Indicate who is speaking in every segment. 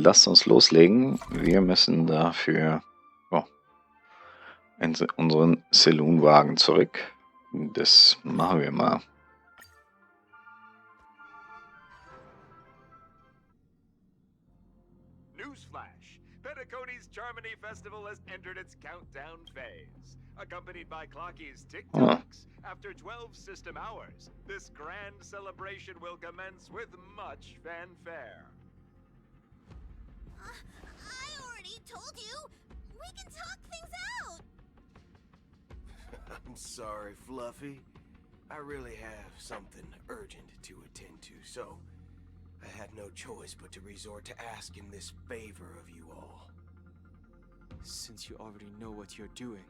Speaker 1: lasst uns loslegen. Wir müssen dafür unseren Saloonwagen zurück. Das machen wir mal.
Speaker 2: Newsflash! Penacony's Charmony Festival has entered its countdown phase. Accompanied by Clocky's TikToks, after 12 system hours, this grand celebration will commence with much fanfare.
Speaker 3: I already told you! We can talk things out!
Speaker 4: I'm sorry, Fluffy. I really have something urgent to attend to, so I had no choice but to resort to asking this favor of you all.
Speaker 5: Since you already know what you're doing,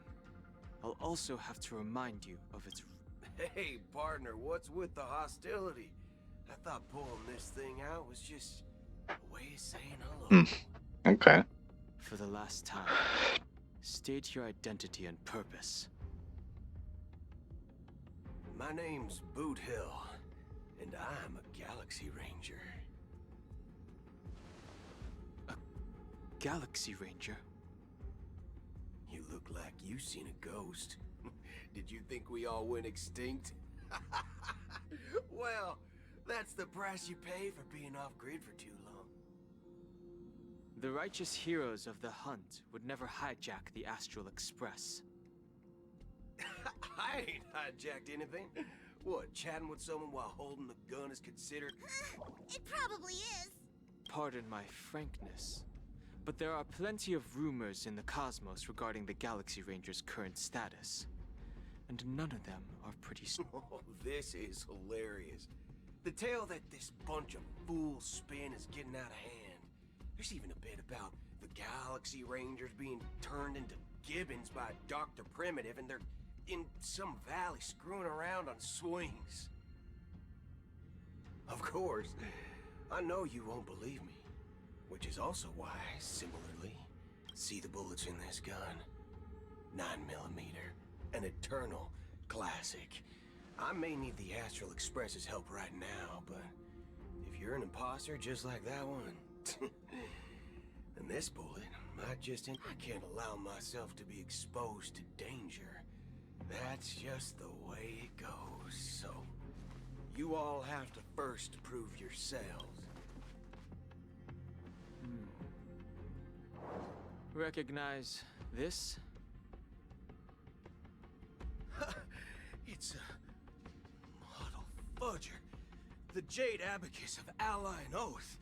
Speaker 5: I'll also have to remind you of its...
Speaker 4: Hey, partner, what's with the hostility? I thought pulling this thing out was just a way of saying hello.
Speaker 1: Okay.
Speaker 5: For the last time, state your identity and purpose.
Speaker 4: My name's Boot Hill, and I'm a Galaxy Ranger.
Speaker 5: A Galaxy Ranger?
Speaker 4: You look like you seen a ghost. Did you think we all went extinct? Well, that's the price you pay for being off-grid for too long.
Speaker 5: The righteous heroes of the hunt would never hijack the Astral Express.
Speaker 4: I ain't hijacked anything. What, chatting with someone while holding the gun is considered...
Speaker 3: It probably is.
Speaker 5: Pardon my frankness, but there are plenty of rumors in the cosmos regarding the Galaxy Ranger's current status. And none of them are pretty...
Speaker 4: Oh, this is hilarious. The tale that this bunch of fools spin is getting out of hand. There's even a bit about the Galaxy Rangers being turned into gibbons by Dr. Primitive, and they're in some valley screwing around on swings. Of course, I know you won't believe me, which is also why I similarly see the bullets in this gun. 9mm, an eternal classic. I may need the Astral Express's help right now, but if you're an imposter just like that one, then this bullet might just... I can't allow myself to be exposed to danger. That's just the way it goes, so you all have to first prove yourselves.
Speaker 5: Recognize this?
Speaker 4: It's a model fudger. The Jade Abacus of Ally and Oath.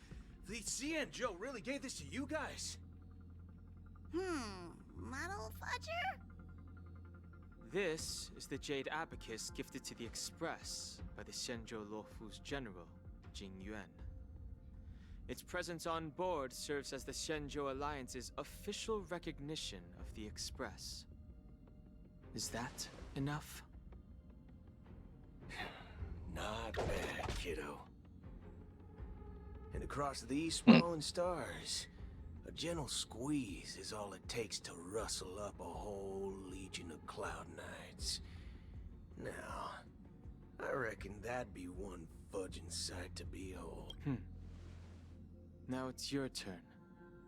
Speaker 4: The CN Joe really gave this to you guys?
Speaker 3: Model fudger?
Speaker 5: This is the Jade Abacus gifted to the Express by the Shenzhou Luofu's general, Jing Yuan. Its presence on board serves as the Shenzhou Alliance's official recognition of the Express. Is that enough?
Speaker 4: Not bad, kiddo. And across these sprawling stars, a gentle squeeze is all it takes to rustle up a whole legion of Cloud Knights. Now, I reckon that'd be one fudging sight to behold.
Speaker 5: Now it's your turn.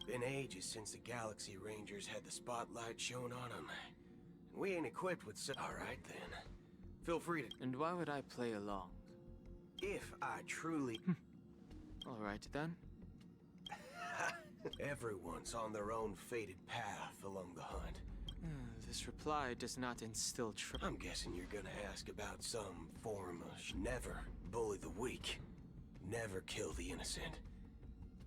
Speaker 4: Been ages since the Galaxy Rangers had the spotlight shown on them. We ain't equipped with Alright then. Feel free to...
Speaker 5: And why would I play along?
Speaker 4: If I truly...
Speaker 5: Alright then.
Speaker 4: Everyone's on their own fated path along the hunt.
Speaker 5: This reply does not instill trust.
Speaker 4: I'm guessing you're gonna ask about some form of never bully the weak, never kill the innocent.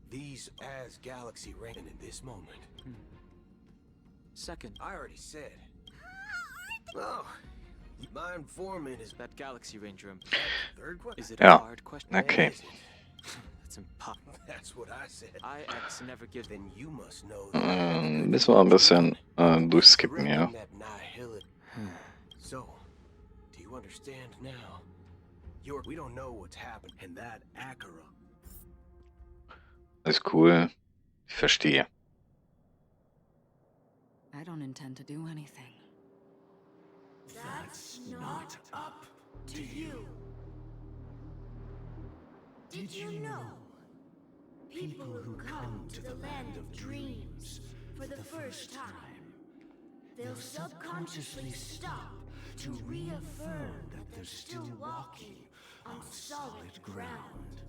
Speaker 4: These as Galaxy Ranger in this moment.
Speaker 5: Second,
Speaker 4: I already said. Oh, my informant is
Speaker 5: that Galaxy Ranger
Speaker 4: third question.
Speaker 5: Is it a hard question?
Speaker 1: Okay.
Speaker 5: That's impossible.
Speaker 4: That's what I said.
Speaker 5: IX never gives.
Speaker 4: Then you must know
Speaker 1: Müssen wir ein bisschen durchskippen, ja.
Speaker 4: So, do you understand now? We don't know what's happened, and that Akira.
Speaker 1: Alles cool. Ich verstehe.
Speaker 6: I don't intend to do anything.
Speaker 3: That's not up to you. Did you know
Speaker 7: People who come to the land of dreams for the first time. They'll subconsciously stop to reaffirm that they're still walking on solid ground.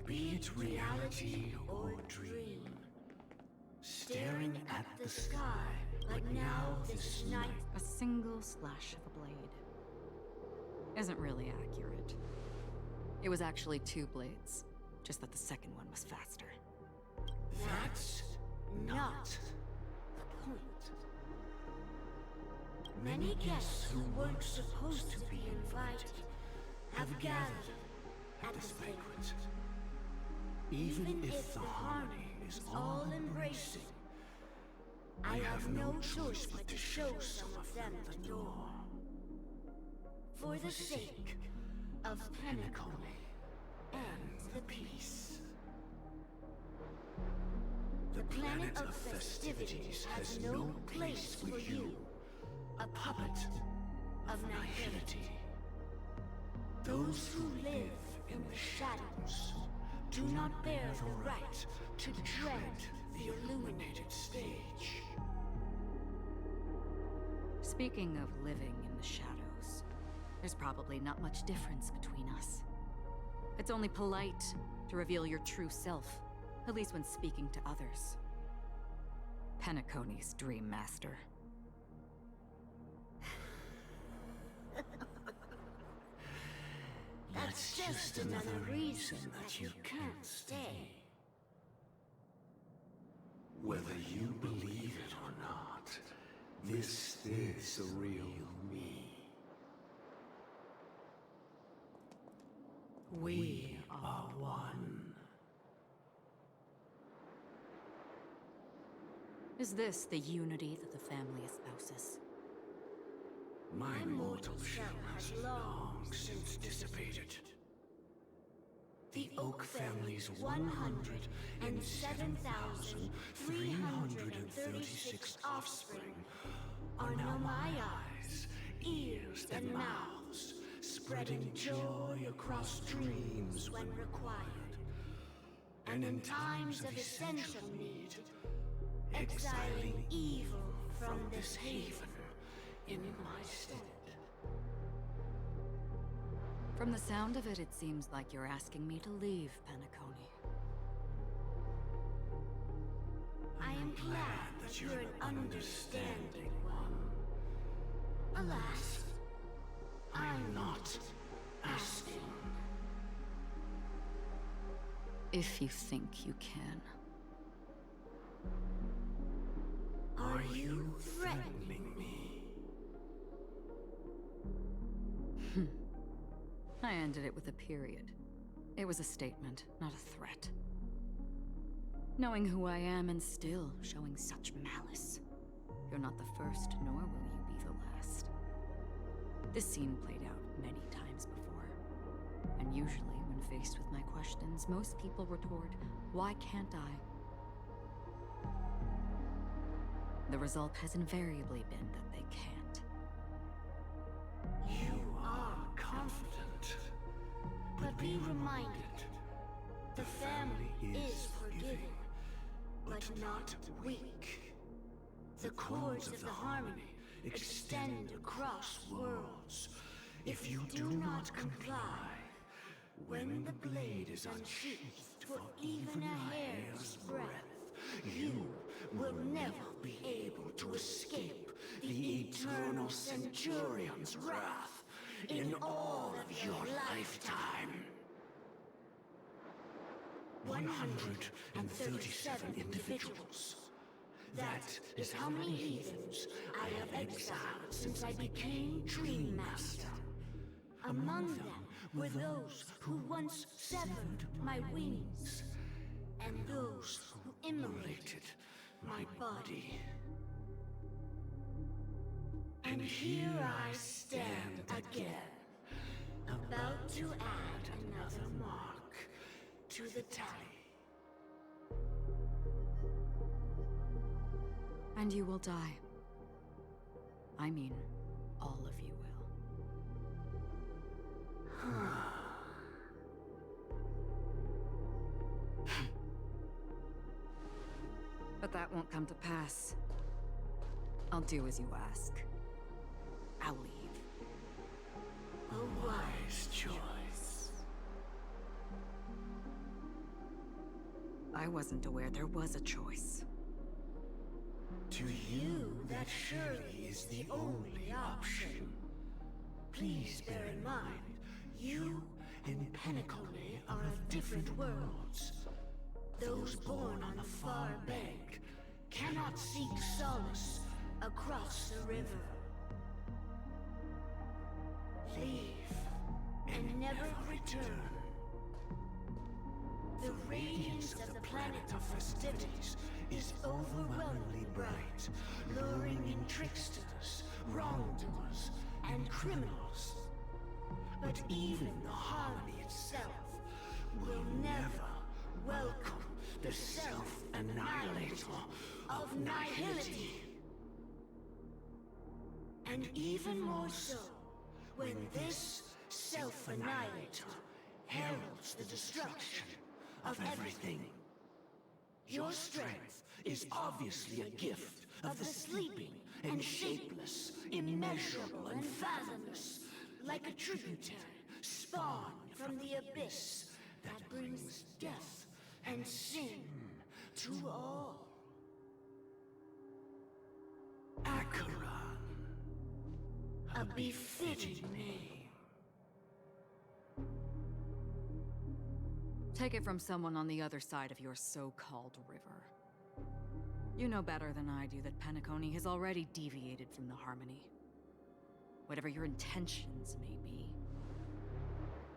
Speaker 7: Be it reality or dream. Staring at the sky like now this night.
Speaker 6: A single slash of a blade isn't really accurate. It was actually 2 blades, just that the second one was faster.
Speaker 7: That's not the point. Many guests who weren't supposed to be invited have gathered at this banquet. Even if the harmony is all embracing, I have no choice but to show some of them the door. For the sake of Penacony and the peace. The planet of festivities has no place for you, a puppet of nihility. Those who live in the shadows do not bear the right to dread the illuminated stage.
Speaker 6: Speaking of living in the shadows, there's probably not much difference between us. It's only polite to reveal your true self, at least when speaking to others. Penacony's Dream Master.
Speaker 7: That's just another reason that you can't stay. Whether you believe it or not, this is the real me. We are one.
Speaker 6: Is this the unity that the family espouses?
Speaker 7: My mortal shell has long since dissipated. The Oak family's 107,336 offspring are now my eyes, ears, and mouths, spreading joy across dreams when required. And in times of essential need, exiling evil from this haven in my stead.
Speaker 6: From the sound of it, it seems like you're asking me to leave Penacony.
Speaker 7: I am glad that you're an understanding one. Alas, I'm not asking.
Speaker 6: If you think you can.
Speaker 7: Are you threatening me?
Speaker 6: I ended it with a period. It was a statement, not a threat. Knowing who I am and still showing such malice. You're not the first, nor will you be the last. This scene played out many times before. And usually, when faced with my questions, most people retort, "Why can't I?" The result has invariably been that they can't.
Speaker 7: You are confident. But be reminded, the family is forgiving, but not weak. The cords of the harmony extend across worlds. If you do not comply, when the blade is unsheathed for even a hair's breadth, you will never be able to escape the eternal Centurion's wrath in all of your lifetime. 137 individuals. That is how many heathens I have exiled since I became Dream Master. Among them were those who once severed my wings, and those who immolated my body. And here I stand again, about to add another mark to the tally.
Speaker 6: And you will die. I mean, all of you will. But that won't come to pass. I'll do as you ask. I'll leave.
Speaker 7: A wise choice.
Speaker 6: I wasn't aware there was a choice.
Speaker 7: To you, that surely is the only option. Please bear in mind, you and Penacony are of different worlds. Those born on the far bank cannot seek solace across the river. Leave and never return. The radiance of the planet of festivities is overwhelmingly bright, luring in tricksters, wrongdoers, and criminals. But even the harmony itself will never welcome the self-annihilator of nihility. And even more so, when this self-annihilator heralds the destruction of everything. Your strength is obviously a gift of the sleeping and shapeless, immeasurable and fathomless, like a tributary spawned from the abyss that brings death and sin to all. Acheron, a befitting name.
Speaker 6: Take it from someone on the other side of your so-called river. You know better than I do that Penacony has already deviated from the harmony. Whatever your intentions may be,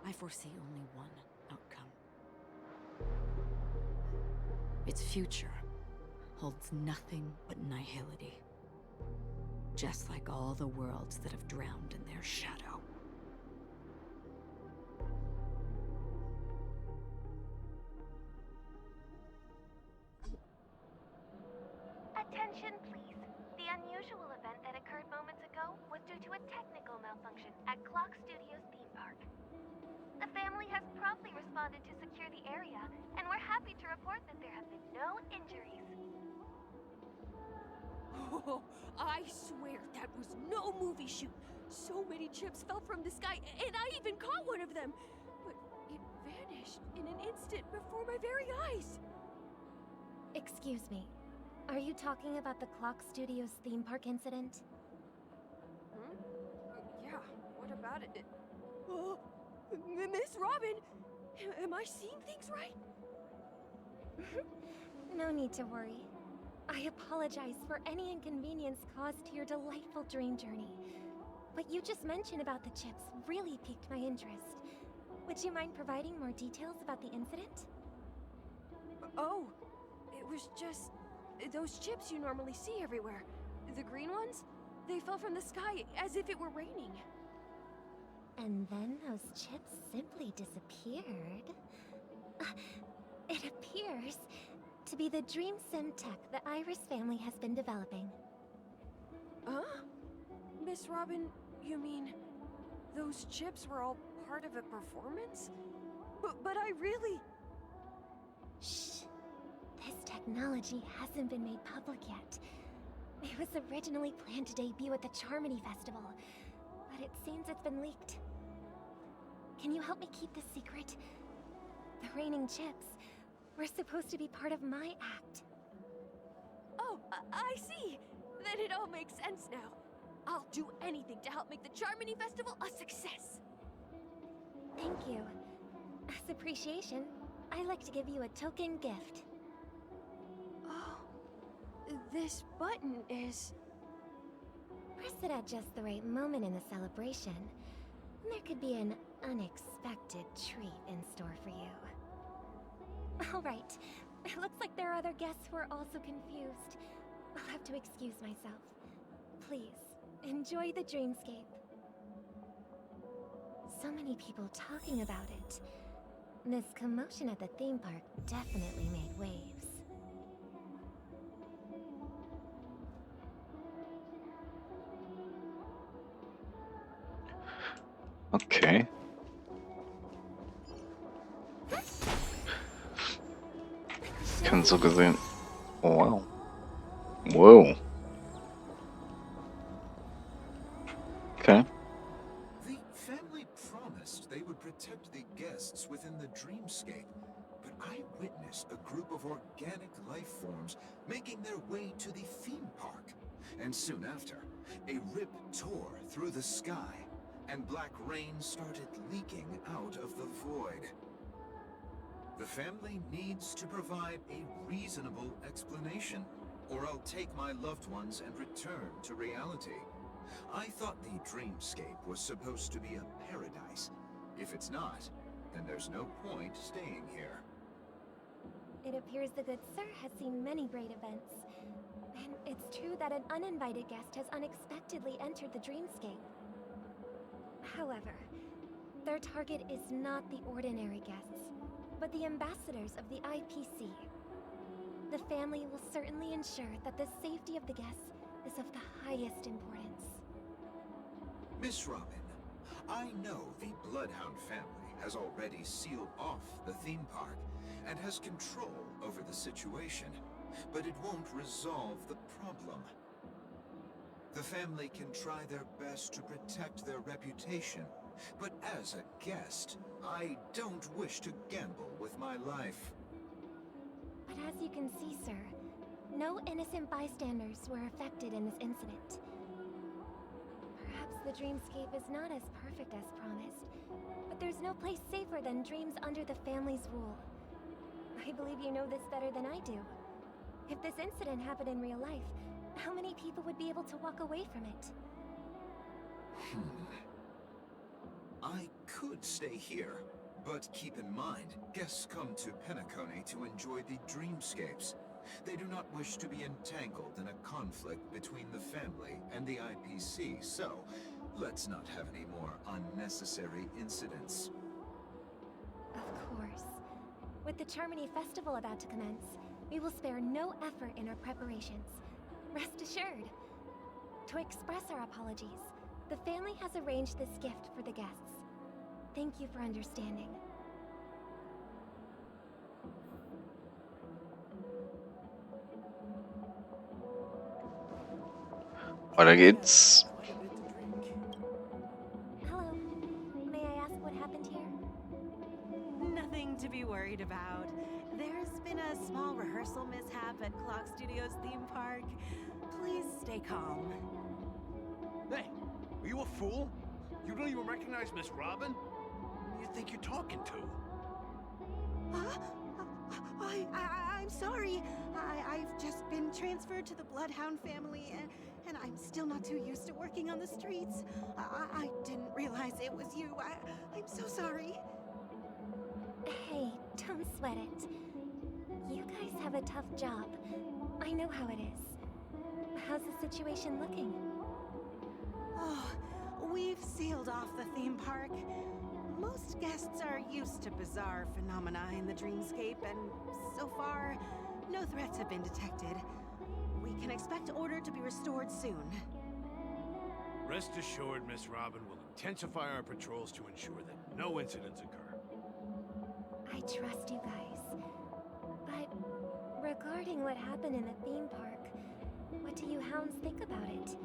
Speaker 6: I foresee only one outcome. Its future holds nothing but nihility. Just like all the worlds that have drowned in their shadow.
Speaker 8: Attention, please. The unusual event that occurred moments ago was due to a technical malfunction at Clock Studios theme park. The family has promptly responded to secure the area, and we're happy to report that there have been no injuries.
Speaker 9: Oh, I swear that was no movie shoot. So many chips fell from the sky, and I even caught one of them. But it vanished in an instant before my very eyes.
Speaker 8: Excuse me. Are you talking about the Clock Studios theme park incident?
Speaker 9: Yeah, what about it? Oh, Miss Robin! Am I seeing things right?
Speaker 8: No need to worry. I apologize for any inconvenience caused to your delightful dream journey. What you just mentioned about the chips really piqued my interest. Would you mind providing more details about the incident?
Speaker 9: Oh, it was just those chips you normally see everywhere. The green ones? They fell from the sky as if it were raining.
Speaker 8: And then those chips simply disappeared. It appears to be the Dream Sim tech the Iris family has been developing.
Speaker 9: Huh? Miss Robin, you mean those chips were all part of a performance? But I really...
Speaker 8: Shh. This technology hasn't been made public yet. It was originally planned to debut at the Charmony Festival, but it seems it's been leaked. Can you help me keep this secret? The raining chips were supposed to be part of my act.
Speaker 9: Oh, I see. Then it all makes sense now. I'll do anything to help make the Charmony Festival a success.
Speaker 8: Thank you. As appreciation, I'd like to give you a token gift.
Speaker 9: Oh, this button is...
Speaker 8: Press it at just the right moment in the celebration. There could be an unexpected treat in store for you. Alright, it looks like there are other guests who are also confused. I'll have to excuse myself. Please, enjoy the dreamscape. So many people talking about it. This commotion at the theme park definitely made waves.
Speaker 1: Okay. Ich kann so gesehen... Oh, wow. Whoa. Okay.
Speaker 10: The family promised they would protect the guests within the dreamscape, but I witnessed a group of organic life forms making their way to the theme park. And soon after, a rip tore through the sky, and black rain started leaking out of the void. The family needs to provide a reasonable explanation, or I'll take my loved ones and return to reality. I thought the dreamscape was supposed to be a paradise. If it's not, then there's no point staying here.
Speaker 8: It appears the good sir has seen many great events. And it's true that an uninvited guest has unexpectedly entered the dreamscape. However, their target is not the ordinary guests, but the ambassadors of the IPC. The family will certainly ensure that the safety of the guests is of the highest importance.
Speaker 10: Miss Robin, I know the Bloodhound family has already sealed off the theme park and has control over the situation, but it won't resolve the problem. The family can try their best to protect their reputation, but as a guest, I don't wish to gamble with my life.
Speaker 8: But as you can see, sir, no innocent bystanders were affected in this incident. Perhaps the dreamscape is not as perfect as promised, but there's no place safer than dreams under the family's rule. I believe you know this better than I do. If this incident happened in real life, how many people would be able to walk away from it?
Speaker 10: I could stay here, but keep in mind, guests come to Penacony to enjoy the dreamscapes. They do not wish to be entangled in a conflict between the family and the IPC, so let's not have any more unnecessary incidents.
Speaker 8: Of course. With the Charmony Festival about to commence, we will spare no effort in our preparations. Rest assured. To express our apologies, the family has arranged this gift for the guests. Thank you for understanding.
Speaker 1: Weiter geht's.
Speaker 8: Hello. May I ask what happened here?
Speaker 11: Nothing to be worried about. There's been a small rehearsal mishap at Clock Studios theme park. Please stay calm.
Speaker 12: Hey, are you a fool? You don't even recognize Miss Robin? Who do you think you're talking to?
Speaker 11: I'm sorry. I've just been transferred to the Bloodhound family, and I'm still not too used to working on the streets. I didn't realize it was you. I'm so sorry.
Speaker 8: Hey, don't sweat it. You guys have a tough job. I know how it is. How's the situation looking?
Speaker 11: Oh, we've sealed off the theme park. Most guests are used to bizarre phenomena in the dreamscape, and so far, no threats have been detected. We can expect order to be restored soon.
Speaker 12: Rest assured, Miss Robin will intensify our patrols to ensure that no incidents occur.
Speaker 8: I trust you guys. But regarding what happened in the theme park, what do you hounds think about it?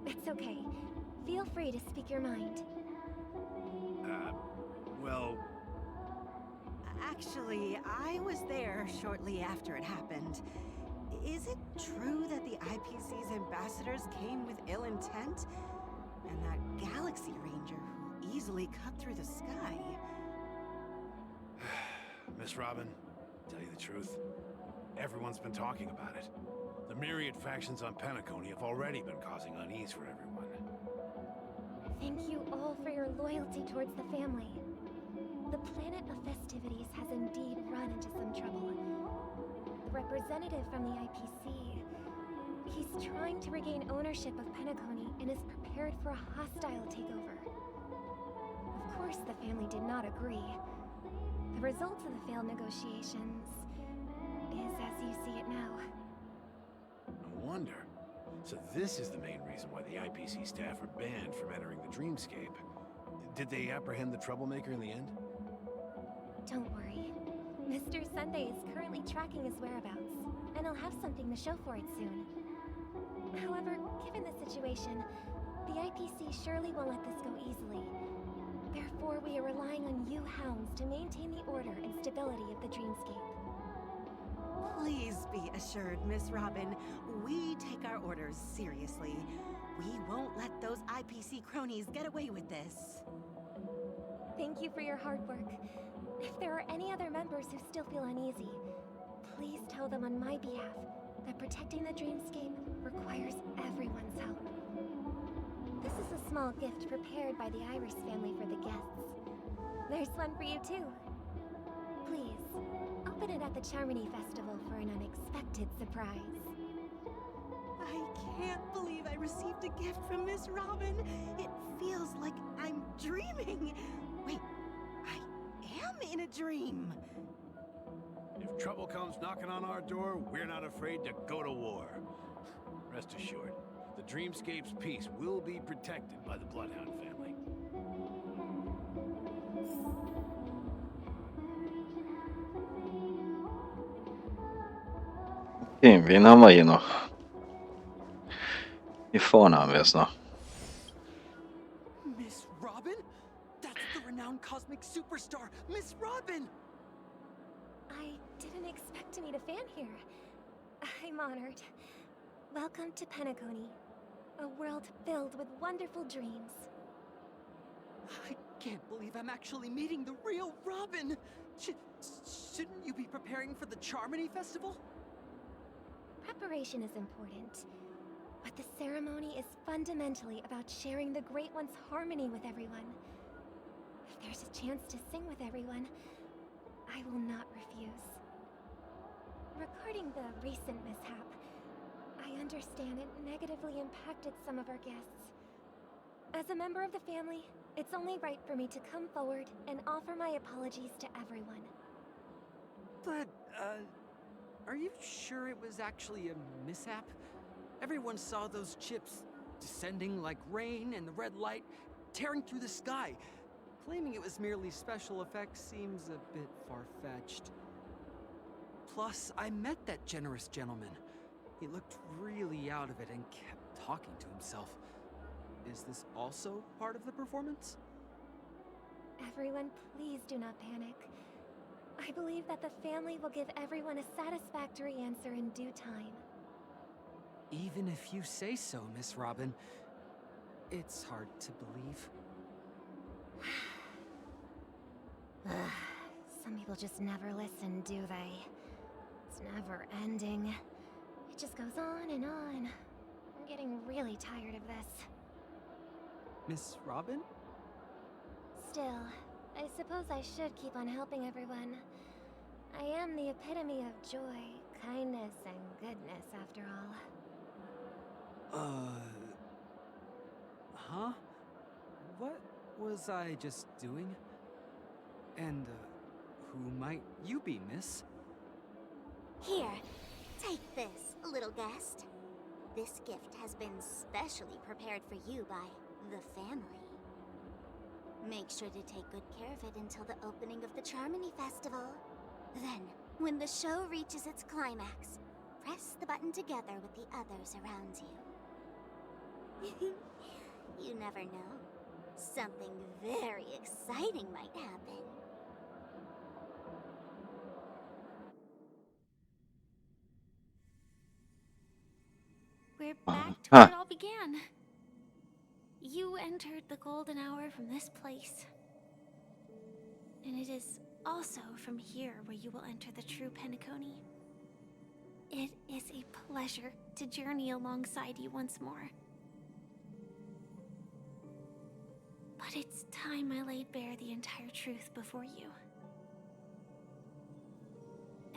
Speaker 8: It's okay. Feel free to speak your mind.
Speaker 12: Well...
Speaker 11: Actually, I was there shortly after it happened. Is it true that the IPC's ambassadors came with ill intent? And that Galaxy Ranger who easily cut through the sky?
Speaker 12: Miss Robin, to tell you the truth, everyone's been talking about it. The myriad factions on Penacony have already been causing unease for everyone.
Speaker 8: Thank you all for your loyalty towards the family. The planet of festivities has indeed run into some trouble. The representative from the IPC, he's trying to regain ownership of Penacony and is prepared for a hostile takeover. Of course, the family did not agree. The results of the failed negotiations is as you see it now.
Speaker 12: No wonder. So this is the main reason why the IPC staff are banned from entering the dreamscape. Did they apprehend the troublemaker in the end?
Speaker 8: Don't worry. Mr. Sunday is currently tracking his whereabouts, and I'll have something to show for it soon. However, given the situation, the IPC surely won't let this go easily. Therefore, we are relying on you hounds to maintain the order and stability of the dreamscape.
Speaker 11: Please be assured, Miss Robin, we take our orders seriously. We won't let those IPC cronies get away with this.
Speaker 8: Thank you for your hard work. If there are any other members who still feel uneasy, please tell them on my behalf that protecting the dreamscape requires everyone's help. This is a small gift prepared by the Iris family for the guests. There's one for you too. Please, open it at the Charmony Festival for an unexpected surprise.
Speaker 11: I can't believe I received a gift from Miss Robin. It feels like I'm dreaming. Wait, I am in a dream.
Speaker 12: If trouble comes knocking on our door, we're not afraid to go to war. Rest assured, the Dreamscape's peace will be protected by the Bloodhound family.
Speaker 1: Okay, wen haben wir hier noch? Hier vorne haben wir es noch.
Speaker 13: Miss Robin? That's the renowned cosmic superstar, Miss Robin!
Speaker 8: I didn't expect to meet a fan here. I'm honored. Welcome to Penacony, a world filled with wonderful dreams.
Speaker 13: I can't believe I'm actually meeting the real Robin! Shouldn't you be preparing for the Charmony Festival?
Speaker 8: Preparation is important, but the ceremony is fundamentally about sharing the Great One's harmony with everyone. If there's a chance to sing with everyone, I will not refuse. Regarding the recent mishap, I understand it negatively impacted some of our guests. As a member of the family, it's only right for me to come forward and offer my apologies to everyone.
Speaker 13: But, are you sure it was actually a mishap? Everyone saw those chips descending like rain and the red light tearing through the sky. Claiming it was merely special effects seems a bit far-fetched. Plus, I met that generous gentleman. He looked really out of it and kept talking to himself. Is this also part of the performance?
Speaker 8: Everyone, please do not panic. I believe that the family will give everyone a satisfactory answer in due time.
Speaker 13: Even if you say so, Miss Robin, it's hard to believe.
Speaker 8: Some people just never listen, do they? It's never ending. It just goes on and on. I'm getting really tired of this.
Speaker 13: Miss Robin?
Speaker 8: Still, I suppose I should keep on helping everyone. I am the epitome of joy, kindness, and goodness, after all.
Speaker 13: Huh? What was I just doing? And, who might you be, miss?
Speaker 7: Here, take this, little guest. This gift has been specially prepared for you by the family. Make sure to take good care of it until the opening of the Charmony Festival. Then, when the show reaches its climax, press the button together with the others around you. You never know. Something very exciting might happen.
Speaker 3: We're back to where it all began. You entered the golden hour from this place. And it is also from here where you will enter the true Penacony. It is a pleasure to journey alongside you once more. But it's time I laid bare the entire truth before you.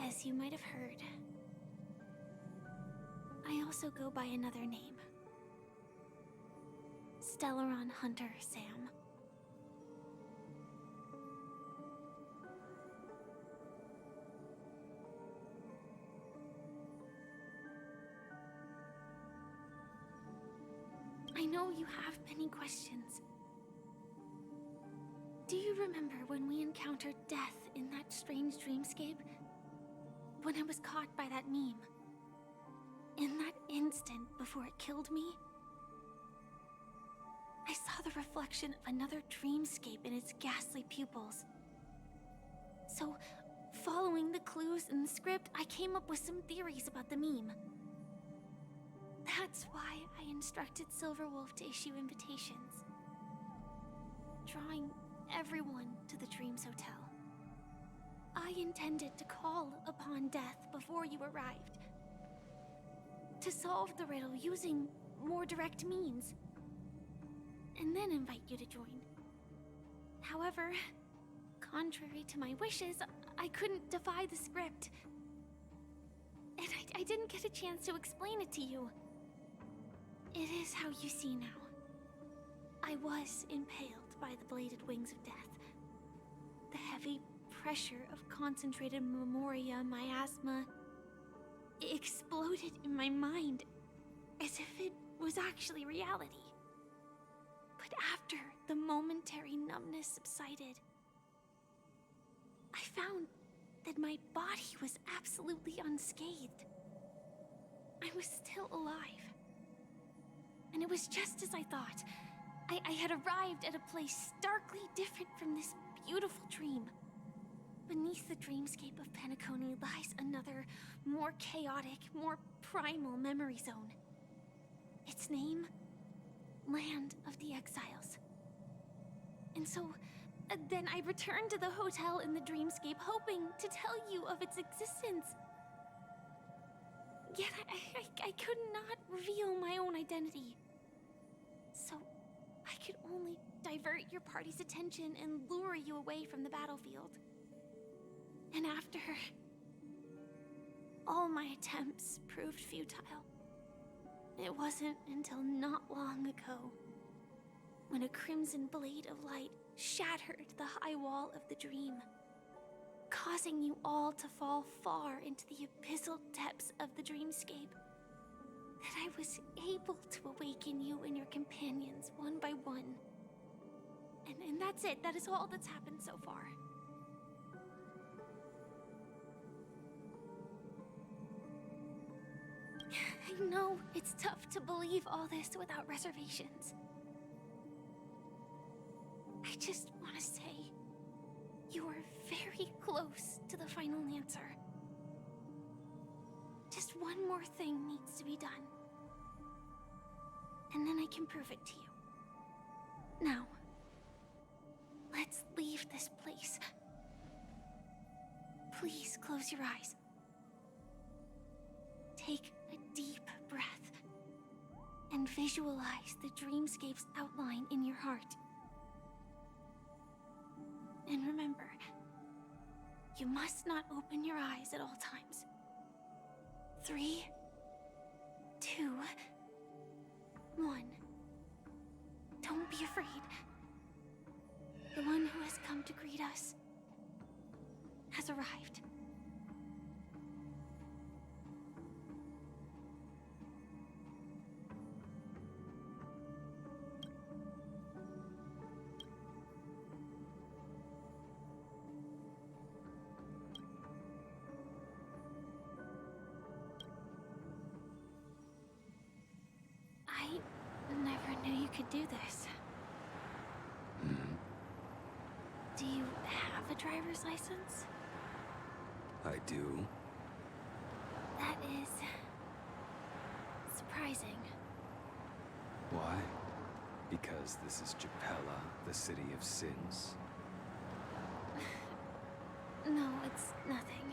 Speaker 3: As you might have heard, I also go by another name. Stellaron Hunter Sam. I know you have many questions. Do you remember when we encountered death in that strange dreamscape? When I was caught by that meme? in that instant before it killed me, I saw the reflection of another dreamscape in its ghastly pupils. So, following the clues in the script, I came up with some theories about the meme. That's why I instructed Silverwolf to issue invitations, drawing everyone to the Dreams Hotel. I intended to call upon death before you arrived, to solve the riddle using more direct means, and then invite you to join. However, contrary to my wishes, I couldn't defy the script. And I didn't get a chance to explain it to you. It is how you see now. I was impaled by the bladed wings of death. The heavy pressure of concentrated memoria, miasma, exploded in my mind as if it was actually reality. But after the momentary numbness subsided, I found that my body was absolutely unscathed. I was still alive. And it was just as I thought. I had arrived at a place starkly different from this beautiful dream. Beneath the dreamscape of Penacony lies another, more chaotic, more primal memory zone. Its name? Land of the Exiles. And so, then I returned to the hotel in the dreamscape, hoping to tell you of its existence. Yet I could not reveal my own identity. So, I could only divert your party's attention and lure you away from the battlefield. And after all my attempts proved futile, it wasn't until not long ago when a crimson blade of light shattered the high wall of the dream, causing you all to fall far into the abyssal depths of the dreamscape, that I was able to awaken you and your companions one by one. And that's it. That is all that's happened so far. I know it's tough to believe all this without reservations. I just want to say, you are very close to the final answer. Just one more thing needs to be done. And then I can prove it to you. Now, let's leave this place. Please close your eyes. Take a deep breath and visualize the dreamscape's outline in your heart. And remember, you must not open your eyes at all times. 3, 2, 1. Don't be afraid. The one who has come to greet us has arrived. I never knew you could do this. Do you have a driver's license?
Speaker 14: I do.
Speaker 3: That is surprising.
Speaker 14: Why? Because this is Japella, the city of sins?
Speaker 3: No, it's nothing.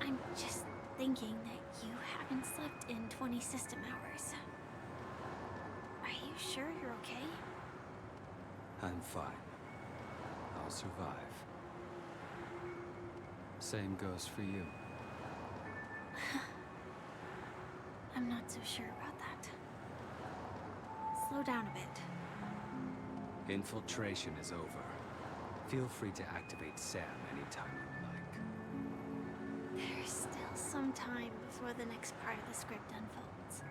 Speaker 3: I'm just thinking that you haven't slept in 20 system hours. Are you sure you're okay?
Speaker 14: I'm fine. I'll survive. Same goes for you.
Speaker 3: I'm not so sure about that. Slow down a bit.
Speaker 14: Infiltration is over. Feel free to activate Sam anytime you like.
Speaker 3: There's still some time before the next part of the script unfolds.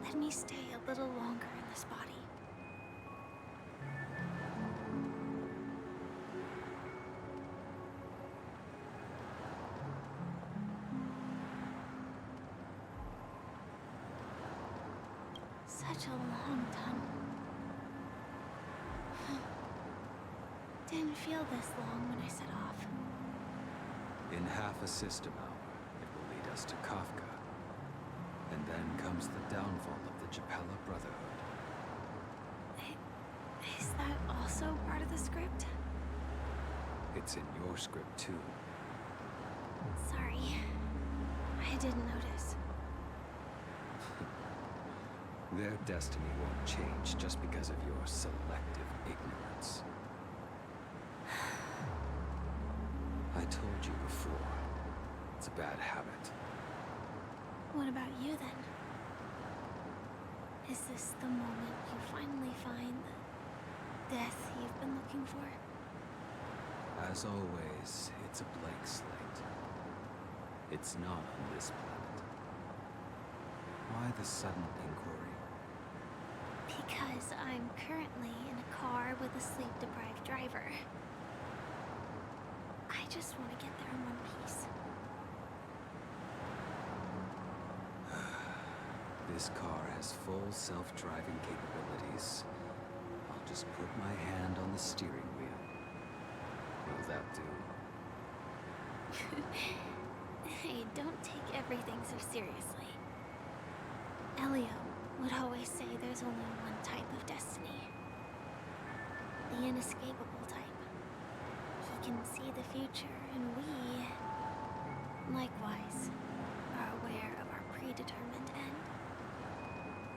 Speaker 3: Let me stay a little longer in this body. Such a long tunnel. Didn't feel this long when I set off.
Speaker 14: In half a system hour, it will lead us to Kafka. And then comes the downfall of the Japella Brotherhood.
Speaker 3: Is that also part of the script?
Speaker 14: It's in your script too.
Speaker 3: Sorry. I didn't notice.
Speaker 14: Their destiny won't change just because of your selective ignorance. I told you before, it's a bad habit.
Speaker 3: What about you then? Is this the moment you finally find the death you've been looking for?
Speaker 14: As always, it's a blank slate. It's not on this planet. Why the sudden inquiry?
Speaker 3: Because I'm currently in a car with a sleep-deprived driver. I just want to get there in one piece.
Speaker 14: This car has full self-driving capabilities. I'll just put my hand on the steering wheel. Will that do?
Speaker 3: Hey, don't take everything so seriously. Elio would always say there's only one type of destiny. The inescapable type. He can see the future, and we, likewise, are aware of our predetermined end.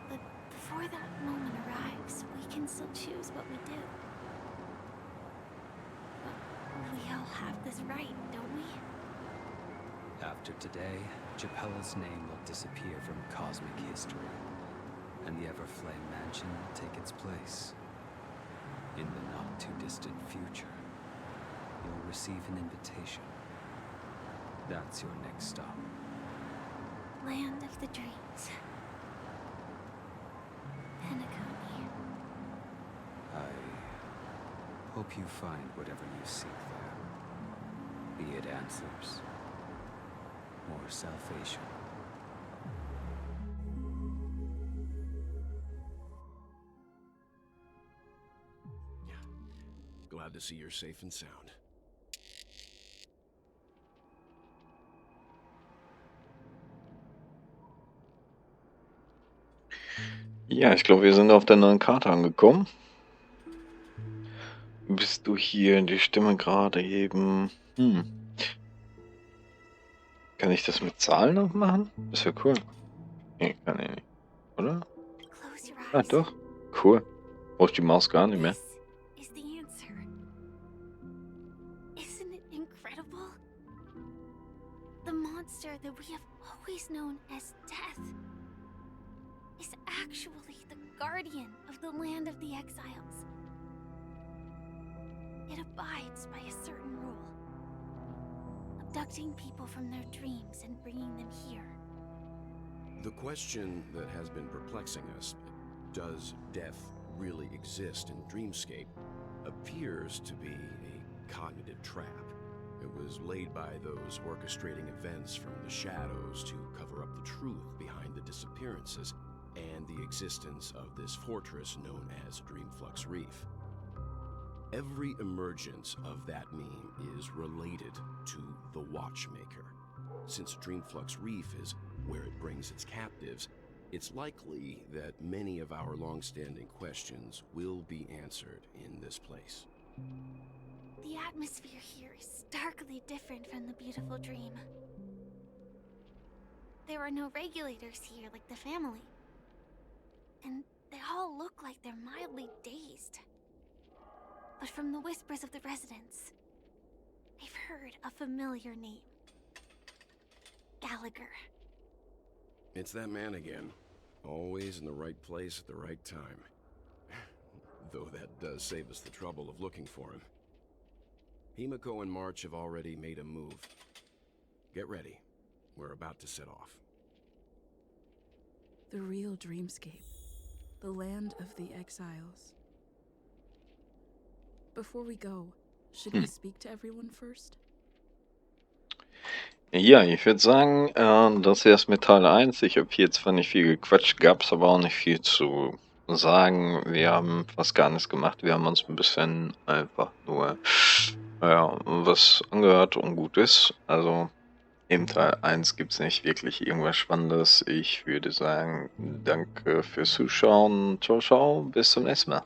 Speaker 3: But before that moment arrives, we can still choose what we do. But we all have this right, don't we?
Speaker 14: After today, Japella's name will disappear from cosmic history, and the Everflame Mansion will take its place. In the not-too-distant future, you'll receive an invitation. That's your next stop.
Speaker 3: Land of the Dreams. Penacony.
Speaker 14: I hope you find whatever you seek there. Be it answers or salvation.
Speaker 4: Glad to see you're safe and sound.
Speaker 1: Ja, ich glaube, wir sind auf der neuen Karte angekommen. Bist du hier die Stimme gerade eben? Kann ich das mit Zahlen noch machen? Das wäre cool. Nee, kann ich nicht. Oder? Ah, doch. Cool. Brauche ich die Maus gar nicht mehr.
Speaker 3: Is the answer. Isn't it incredible? The monster that we have always known as Death is actually the guardian of the land of the exiles. It abides by a certain rule. Abducting people from their dreams and bringing them here.
Speaker 4: The question that has been perplexing us, does death really exist in Dreamscape, appears to be a cognitive trap. It was laid by those orchestrating events from the shadows to cover up the truth behind the disappearances and the existence of this fortress known as Dreamflux Reef. Every emergence of that meme is related to the Watchmaker. Since Dreamflux Reef is where it brings its captives, it's likely that many of our long-standing questions will be answered in this place.
Speaker 3: The atmosphere here is starkly different from the beautiful dream. There are no regulators here like the family. And they all look like they're mildly dazed. But from the whispers of the residents, I've heard a familiar name. Gallagher.
Speaker 4: It's that man again. Always in the right place at the right time. Though that does save us the trouble of looking for him. Himiko and March have already made a move. Get ready. We're about to set off.
Speaker 15: The real Dreamscape. The land of the exiles. Before we go, should we speak to everyone first?
Speaker 1: Ja, ich würde sagen, das erst mit Teil 1. Ich habe hier zwar nicht viel gequatscht, gab es aber auch nicht viel zu sagen. Wir haben fast gar nichts gemacht. Wir haben uns ein bisschen einfach nur was angehört und gut ist. Also im Teil 1 gibt es nicht wirklich irgendwas Spannendes. Ich würde sagen, danke fürs Zuschauen. Ciao, ciao, bis zum nächsten Mal.